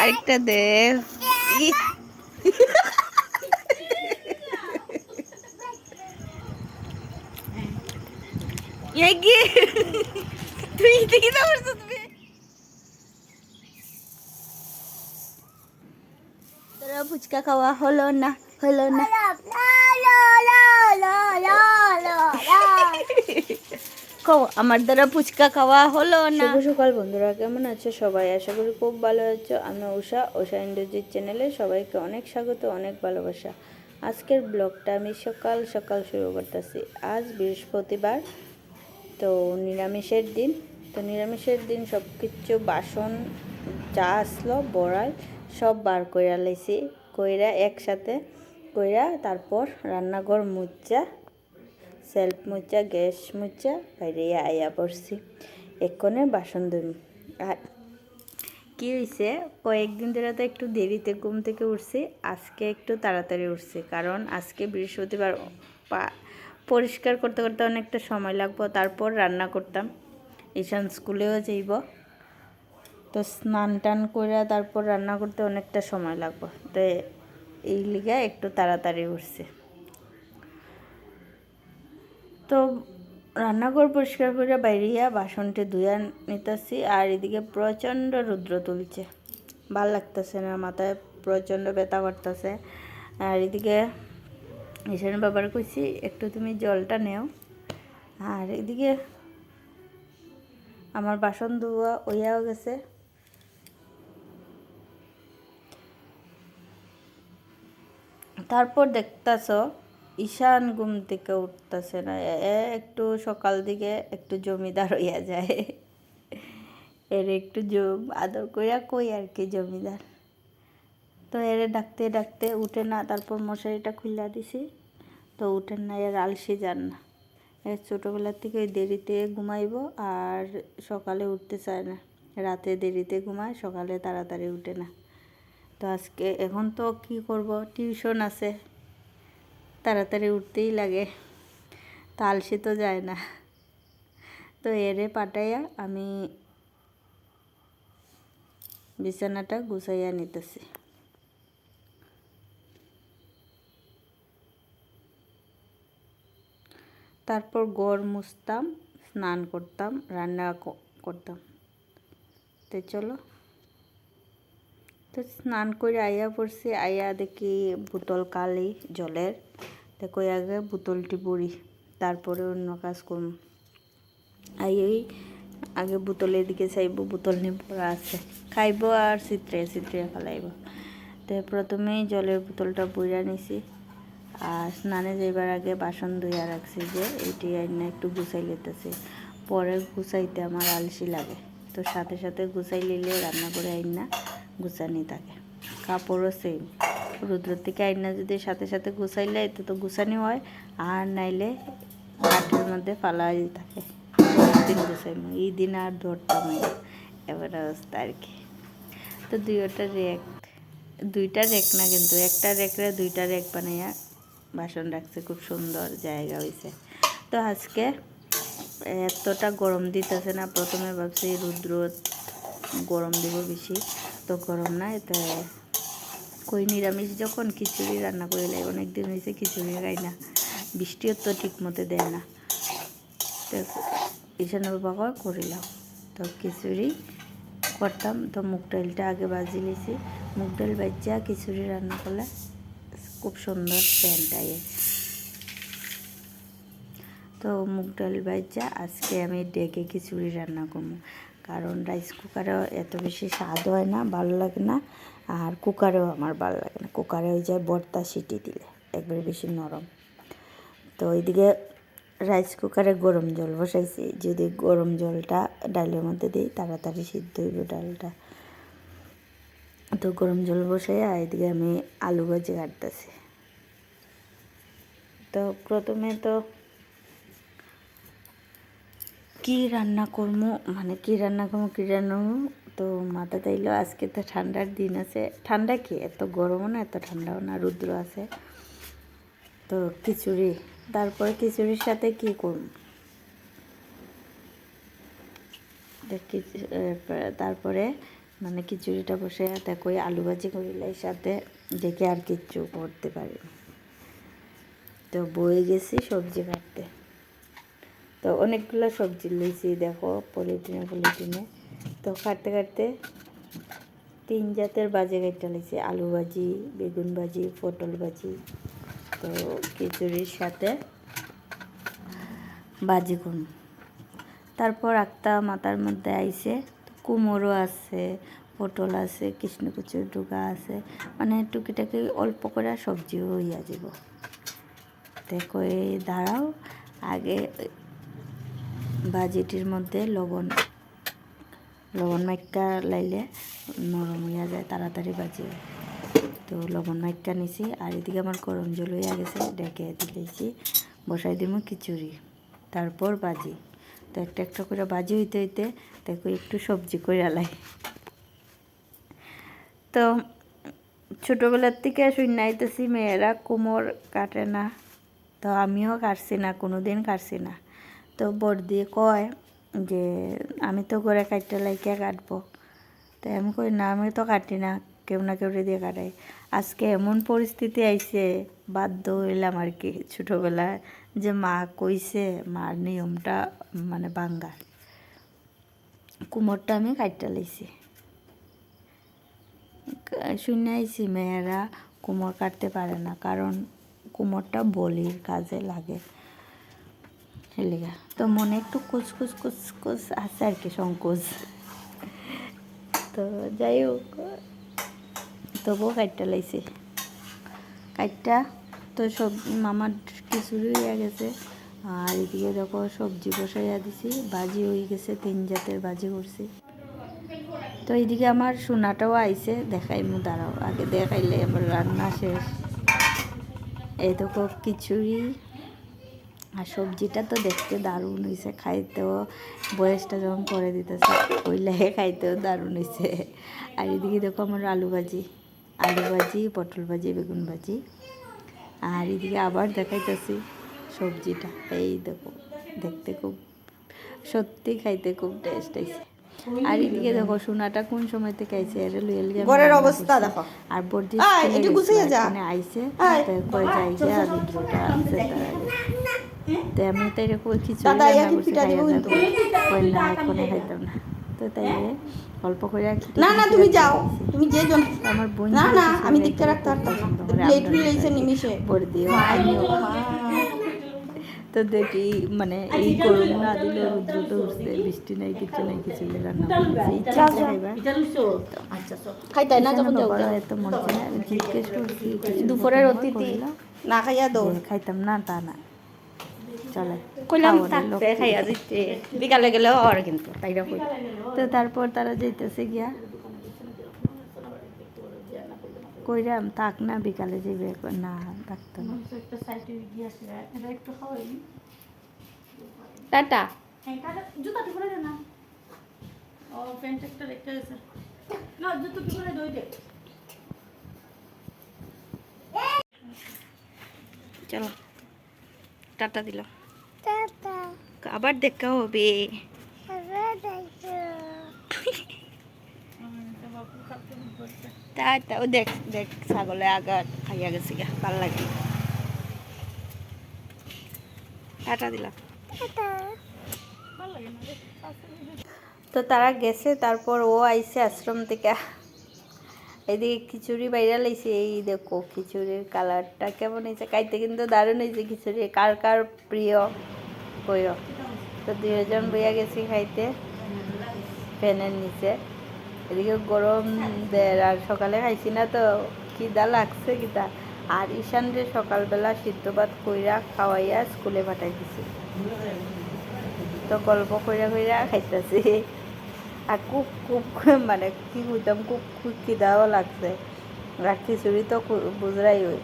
আরেকটা দে তুই দেখি তো তোরা ফুচকা খাওয়া হলো না হলো না আমার দ্বারা ফুচকা খাওয়া হলো না। শুভ সকাল বন্ধুরা, কেমন আছো সবাই? আশা করি খুব ভালো আছো। আমি উষা ইন্দ্রজিৎ চ্যানেলে সবাইকে অনেক স্বাগত, অনেক ভালোবাসা। আজকের ব্লগটা আমি সকাল সকাল শুরু করতেছি। আজ বৃহস্পতিবার, তো নিরামিষের দিন। তো নিরামিষের দিন সব কিছু বাসন যা আসলো বড়াই সব বার কইরা লাইছি, কইরা একসাথে কইরা তারপর রান্নাঘর মুচ্চা, সেলফ মুচ্চা, গ্যাস মুচ্চা বাইরে আয়া পড়ছি। এক্ষণে বাসন ধুই। আর কী হয়েছে, কয়েকদিন ধরে তো একটু দেরিতে ঘুম থেকে উঠছি, আজকে একটু তাড়াতাড়ি উঠছি, কারণ আজকে বৃহস্পতিবার পরিষ্কার করতে করতে অনেকটা সময় লাগবো। তারপর রান্না করতাম, ঈশান স্কুলেও যাইব, তো স্নান টান করে তারপর রান্না করতে অনেকটা সময় লাগবো, তো এই লিগে একটু তাড়াতাড়ি উঠছে। তো রান্নাঘর পরিষ্কার করে বাইরিয়া বাসনটি ধুয়া নিতেছি। আর এদিকে প্রচণ্ড রৌদ্র তুলছে, ভাল লাগতেছে না, মাথায় প্রচণ্ড ব্যথা করতেছে। আর এদিকে ঈশান বাবার কইছি একটু তুমি জলটা নেও। আর এদিকে আমার বাসন ধোয়া হইয়াও গেছে। তারপর দেখতেছ ঈশান ঘুম থেকে উঠতেছে না, একটু সকাল দিকে একটু জমিদার হইয়া যায়, এর একটু আদর কইয়া কই আর কি জমিদার। তো এর ডাকতে ডাকতে উঠে না, তারপর মশারিটা খুলে দিছি, তো উঠেন না, এর আলসি যান না। এর ছোটোবেলার থেকে ওই দেরিতে ঘুমাইব আর সকালে উঠতে চায় না, রাতে দেরিতে ঘুমায়, সকালে তাড়াতাড়ি উঠে না। তো আজকে এখন তো কি করব, টিউশন আছে, তাড়াতাড়ি উঠতেই লাগে, তো আলসি তো যায় না। তো এরে পাঠাইয়া আমি বিছানাটা গুছাইয়া নিতেছি। তারপর ঘর মুছতাম, স্নান করতাম, রান্না করতাম। তো চলো, তো স্নান করে আইয়া পড়ছি, আইয়া দেখি বোতল কালি জলের, দেখো আগে বোতলটি ভরি, তারপরে অন্য কাজ করব। আগে বোতলের দিকে চাইব, বোতল নিয়ে পড়া আছে, খাইব আর চিত্রে ফেলাইব। তো প্রথমেই জলের বোতলটা বইরা নিছি। আর স্নানে যাইবার আগে বাসন ধুইয়া রাখছি, যে এইটি আইনা একটু গুছাই লিতেছি, পরে গুছাইতে আমার আলসি লাগে, তো সাথে সাথে গুছাই নিলে রান্না করে আইনা গুছানি থাকে। কাপড়ও সেম, রুদ্র থেকে আইনা যদি সাথে সাথে গুছাইলে এতে তো গুছানি হয়, আর নাইলে কাঠের মধ্যে ফালাই থাকে। দিন গুছাইম, এই দিন আর ধরতাম না, এবার অবস্থা আর কি। তো দুইটা রেক না, কিন্তু একটা রেকরে দুইটা রেক বানাইয়া বাসন রাখছে, খুব সুন্দর জায়গা হয়েছে। তো আজকে এতটা গরম দিতেছে না, প্রথমে ভাবছি রুদ্র গরম দিব বেশি, তো গরম না, এতে কই নিরামিষ যখন খিচুড়ি রান্না করে লাই, অনেক দিন হয়েছে খিচুড়ি খাই না, বৃষ্টিও তো ঠিক মতো দেয় না। তো ঈশান বাবা করিলাম, তো খিচুড়ি করতাম। তো মুগ ডালটা আগে বাজি লিছি, মুগ ডাল বাজিয়া খিচুড়ি রান্না করলে খুব সুন্দর সেন্ট আয়ে। তো মুগ ডাল বাজিয়া আজকে আমি ডেকে খিচুড়ি রান্না করবো, কারণ রাইস কুকারেও এত বেশি স্বাদ হয় না, ভালো লাগে না, আর কুকারেও আমার ভালো লাগে না, কুকারে হয়ে যায় বর্তা সিটি দিলে একবারে বেশি নরম। তো ওইদিকে রাইস কুকারে গরম জল বসাইছি, যদি গরম জলটা ডালের মধ্যে দিই তাড়াতাড়ি সিদ্ধ হইব ডালটা। তো গরম জল বসাই, এদিকে আমি আলু ভাজি কাটতেছি। তো প্রথমে তো কি রান্না করবো তো মাথা তাইলো, আজকে তো ঠান্ডার দিন আছে, ঠান্ডা কি এত গরমও না এত ঠান্ডাও না, রুদ্র আছে, তো খিচুড়ি। তারপরে খিচুড়ির সাথে কি করব, তারপরে মানে খিচুড়িটা বসে দেখো আলু ভাজি করিলে সাথে দেখে আর কিচ্ছু করতে পারি। তো বয়ে গেছি সবজি কাটতে। তো অনেকগুলো সবজি লইছি দেখো পলিথিনে। তো কাটতে কাটতে 3 জাতের ভাজি কাটতে লইছি, আলু ভাজি, বেগুন ভাজি, পটল ভাজি। তো খিচুড়ির সাথে ভাজি করুন। তারপর একটা মাথার মধ্যে আইছে কুমড়ো আছে, পটল আছে, কৃষ্ণকুচুর ডুগা আছে, মানে টুকিটাকি অল্প করে সবজিও হইয়া যাব। দেখো এই দাঁড়াও, আগে ভাজিটির মধ্যে লবণ মাইক্কা লাইলে নরম হইয়া যায়, তাড়াতাড়ি ভাজি হয়। তো লবণ মাইক্কা নিছি, আর এদিকে আমার গরম জল হইয়া গেছে, ডেকে দিলেছি, বসাই দিব খিচুড়ি, তারপর ভাজি। তো একটা করে ভাজি হইতে হইতে দেখো একটু সবজি করে লাই। তো ছোটোবেলার থেকে শুনে আইতেছি মেয়েরা কুমোর কাটে না, তো আমিও কাটছি না, কোনো দিন কাটছি না। তো বড়দি কয় যে আমি তো করে কাটতে লাইকে কাটবো, তো আমি কই না, আমি তো কাটি না, কেউ না কেউ দিয়ে কাটাই। আজকে এমন পরিস্থিতি আইছে, বাধ্য হইলাম আর কি, ছোটোবেলায় যে মা কইছে, মার নিয়মটা মানে বাঙ্গার। কুমোরটা আমি কাটতে লাইছি, শুনে আইছি মেয়েরা কুমোর কাটতে পারে না, কারণ কুমোরটা বলির কাজে লাগে হেলিগা। তো মনে একটু কুচ আছে আর কি, সংকোচ। তো যাই হোক, তবুও কাটটা লাইছি। কাটটা তো সব মামার খিচুড়ি হয়ে গেছে, আর এদিকে দেখো সবজি বসাইয়া দিছি, ভাজি হয়ে গেছে, 3 জাতের ভাজি করছি। তো এইদিকে আমার সোনাটাও আইছে, দেখাইমু, দাঁড়াও আগে দেখাইলে আমার রান্না শেষ। এই দেখো খিচুড়ি আর সবজিটা তো দেখতে দারুণ হয়েছে, খাইতেও বয়সটা যখন করে দিতেছে ওইলে খাইতেও দারুণ হয়েছে। আর এদিকে দেখো আমার আলু ভাজি, পটল ভাজি, বেগুন ভাজি। আর এদিকে আবার দেখাইতেছি সবজিটা, এই দেখো দেখতে খুব, সত্যি খাইতে খুব টেস্ট হয়েছে। আর এদিকে দেখো সোনাটা কোন সময় থেকে আইছে, এর লইল ঘরের অবস্থা দেখো। আর বর্দি একটু গুছিয়ে যা। আইছে, কয়ে যাই যে আর রুদ্রটা আছে তার আগে। তো আমি তাই এরকম খিচুড়ি রান্না করছি, খাইয়া যাবো, কইলা এখনই খাইতাম না। তো তাই অল্প করে না না তুমি যাও, তুমি যে জন আমার বোন, না না আমি দেখতে রাখতে পারতাম না, প্লেট লইছে নিমিশে বর্দিও আমিও। তো দেখি মানে এই গরম না দিলে রুদ্র তো উঠছে, বৃষ্টি নাই কিছু নাই, খিচুড়ি রান্না করছি, ইচ্ছা আছে খাইবা। খাইতাই না যখন যাও, এত মন চায়, জিজ্ঞেস করছি দুপুরের অতিথি না খাইয়া দো, খাইতাম না তা না, চলে কইলাম থাকতে খাইয়া দিতে, বিকালে গেলে আর কিন্তু তাইরা কই। তো তারপর তারা যাইতেছে গিয়া, কইরাম থাক না, বিকালে যাইবে, না থাকতো না। টাটা। চলো টাটা দিল, আবার দেখা হবে। টাটা। ও দেখ দেখ ছাগলে আগা খাইয়া গেছে গা, ভাল লাগে। টাটা দিলাম। তো তারা গেছে, তারপর ও আইছে আশ্রম থেকে। এদিকে খিচুড়ি বাইরা লাইছে, এই দেখো খিচুড়ির কালারটা কেমন হয়েছে, খাইতে কিন্তু দারুণ হয়েছে খিচুড়ি। কার কার প্রিয় কইও। তো 2 জন বইয়া গেছি খাইতে ফ্যানের নিচে। এদিকে গরম দের, আর সকালে খাইছি না তো খিদা লাগছে কিতা। আর ঈশানরে সকালবেলা সিদ্ধ ভাত কইরা খাওয়াইয়া স্কুলে পাঠাই দিছি। তো গল্প কইরা কইরা খাইতেছি, আর খুব মানে কি কইতাম, খুব খিদাও লাগছে। আর খিচুড়ি তো বুঝরাই হই।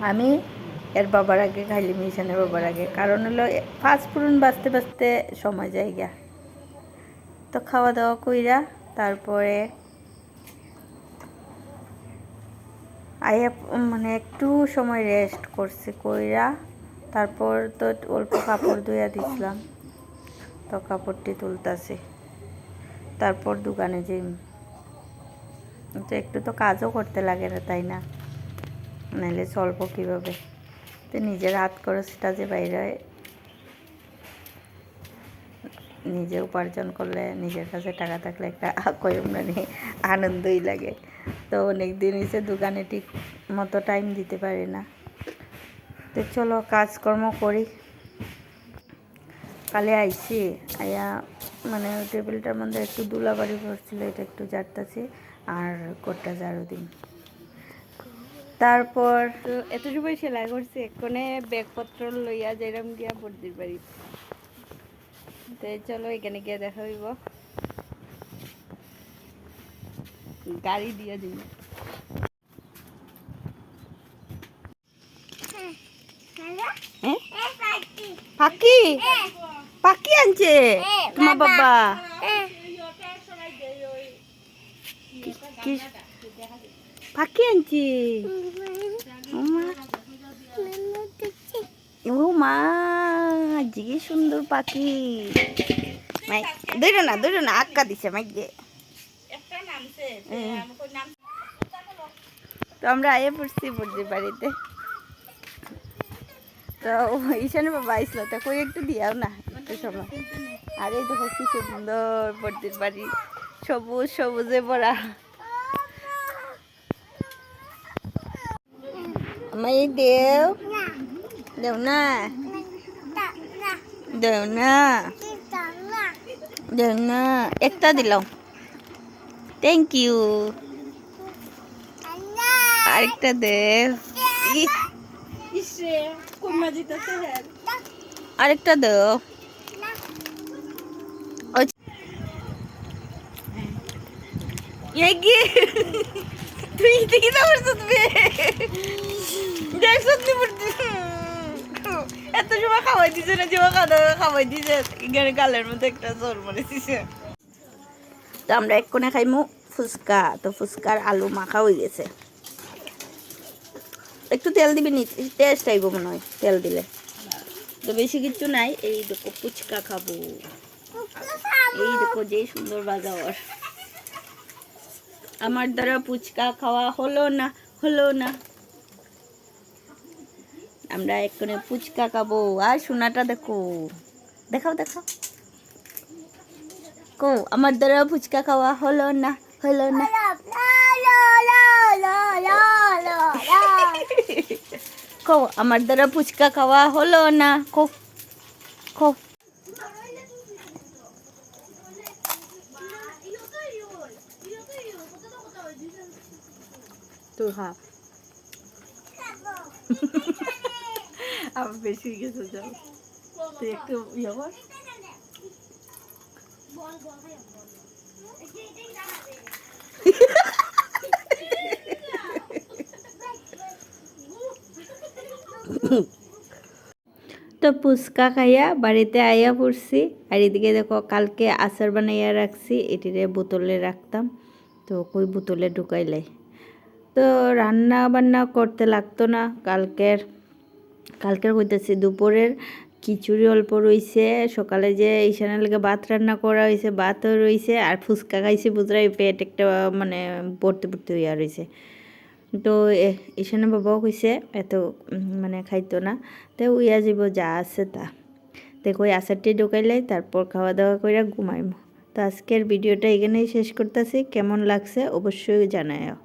আমি এর বাবার আগে খাইলি, মিশানের বাবার আগে, কারণ হলো ফাস্ট ফুড বাঁচতে বাঁচতে সময় যায় গিয়া। তো খাওয়া দাওয়া কইরা তারপরে আইয়া মানে একটু সময় রেস্ট করছি, কইরা তারপর তো অল্প কাপড় ধুইয়া দিছিলাম। তো কাপড়টি তুলতাছি, তারপর দোকানে যাই। তো একটু তো কাজও করতে লাগে না, তাই না? নাহলে চলবো কীভাবে? তো নিজের হাত খরচটা যে বাইরে নিজে উপার্জন করলে, নিজের কাছে টাকা থাকলে একটা মানে আনন্দই লাগে। তো অনেক দিন হয়েছে দোকানে ঠিক মতো টাইম দিতে পারি না। তো চলো কাজকর্ম করি। কালে আইছি, আয়া মানে টেবিলটার মধ্যে একটু ধুলাবাড়ি পড়ছিল, এটা একটু ঝাড়তাছি আর কোটটা ঝাড়ু দিন। তারপর তো এত সময় সেলাই করছি, এক্ষণে ব্যাগপত্র লইয়া যেরকম গিয়া বর্দির বাড়ি। তো চলো এখানে গিয়ে দেখা হইব, গাড়ি দিয়ে দিন। পাখি পাখি আনছে তোমার বাবা। পাখি আনছি ও মা, যে সুন্দর পাখি। দৌড়ো না আক্কা দিছে মাইকে। তো আমরা আয়ে পড়ছি বর্দির বাড়িতে। তো ঈশানের বাবা আইসলো, তো কই একটু দিয়াও না একটু সময়। আর এই দেখো কি সুন্দর বর্দির বাড়ি, সবুজ সবুজে ভরা। আমায় দেও দেও না, দেও না, দেও না, একটা দিলাম, থ্যাংক ইউ। আরেকটা দেও, আরেকটা দেও। তুই দেখি না এত সময় খাওয়াই দিছে না, যে খাওয়াই দিছে গালের মধ্যে একটা জোর মরে দিছে। তো আমরা এক কোণে খাইমু ফুচকা, তো ফুচকার আলু মাখা হয়ে গেছে। একটু তেল দিবি নি, টেস্ট আইব মনে হয় তেল দিলে। তো বেশি কিছু নাই, এই দেখো ফুচকা খাবো। এই দেখো যে সুন্দর বাজার। আমার দ্বারা ফুচকা খাওয়া হলো না। আমরা এক্ষুনি ফুচকা খাবো। আর সোনাটা দেখো, দেখাও কো আমার দ্বারা ফুচকা খাওয়া হলো না। কো আমার দ্বারা ফুচকা খাওয়া হলো না। কো তুই খা। আমার বেশি গেছে, যাও তুই একটু ইয়ে কর। তো ফুচকা খাইয়া বাড়িতে আইয়া পড়ছি। আর এদিকে দেখো কালকে আচার বানাইয়া রাখছি, এটিরে বোতলে রাখতাম, তো কই বোতলে ঢুকাইলাই। তো রান্না বান্না করতে লাগতো না। কালকের হইতেছে দুপুরের খিচুড়ি অল্প রইছে, সকালে যে ঈশানের লেগে ভাত রান্না করা হয়েছে, ভাতও রইছে, আর ফুচকা খাইছি বুঝরাই পেট একটা মানে পড়তে হইয়া রয়েছে। তো ঈশানের বাবাও কইছে এত মানে খাইতো না, তো উইয়া যাব যা আছে তা। দেখো ওই আচারটি ঢুকাইলাই, তারপর খাওয়া দাওয়া করে ঘুমাইমো। তো আজকের ভিডিওটা এখানেই শেষ করতেছি। কেমন লাগছে অবশ্যই জানাও।